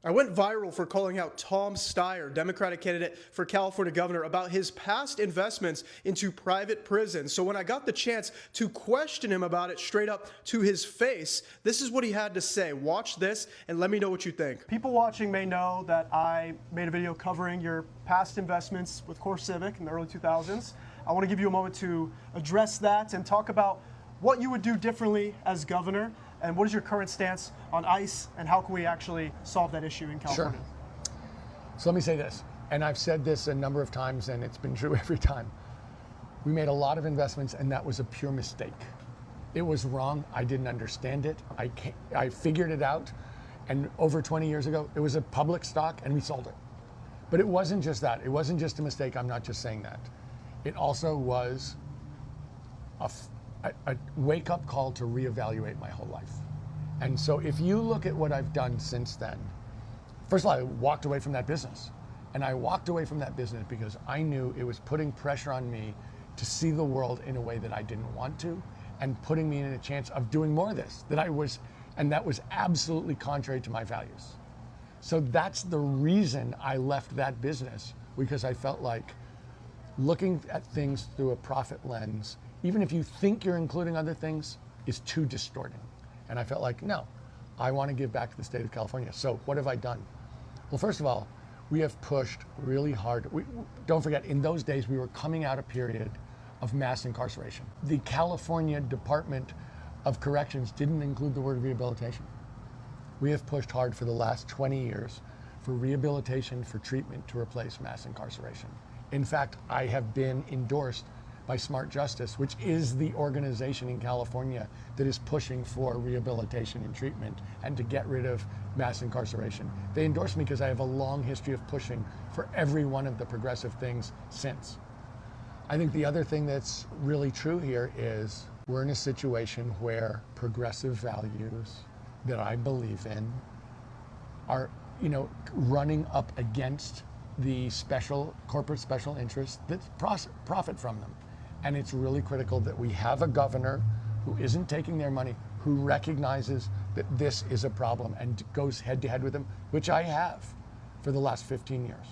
I went viral for calling out Tom Steyer, Democratic candidate for California governor, about his past investments into private prisons. So when I got the chance to question him about it straight up to his face, this is what he had to say. Watch this and let me know what you think. People watching may know that I made a video covering your past investments with CoreCivic in the early 2000s. I want to give you a moment to address that and talk about what you would do differently as governor, and what is your current stance on ICE, and how can we actually solve that issue in California? Sure. So let me say this, and I've said this a number of times, and it's been true every time. We made a lot of investments, and that was a pure mistake. It was wrong. I didn't understand it. I figured it out, and over 20 years ago, it was a public stock, and we sold it. But it wasn't just that. It wasn't just a mistake. I'm not just saying that. It also was a wake-up call to reevaluate my whole life. And so if you look at what I've done since then, first of all, I walked away from that business. And I walked away from that business because I knew it was putting pressure on me to see the world in a way that I didn't want to, and putting me in a chance of doing more of this, and that was absolutely contrary to my values. So that's the reason I left that business, because I felt like looking at things through a profit lens, even if you think you're including other things, is too distorting. And I felt like, no, I want to give back to the state of California. So what have I done? Well, first of all, we have pushed really hard. Don't forget, in those days, we were coming out a period of mass incarceration. The California Department of Corrections didn't include the word rehabilitation. We have pushed hard for the last 20 years for rehabilitation, for treatment, to replace mass incarceration. In fact, I have been endorsed by Smart Justice, which is the organization in California that is pushing for rehabilitation and treatment and to get rid of mass incarceration. They endorsed me because I have a long history of pushing for every one of the progressive things since. I think the other thing that's really true here is we're in a situation where progressive values that I believe in are, running up against the corporate special interests that profit from them. And it's really critical that we have a governor who isn't taking their money, who recognizes that this is a problem and goes head to head with them, which I have for the last 15 years.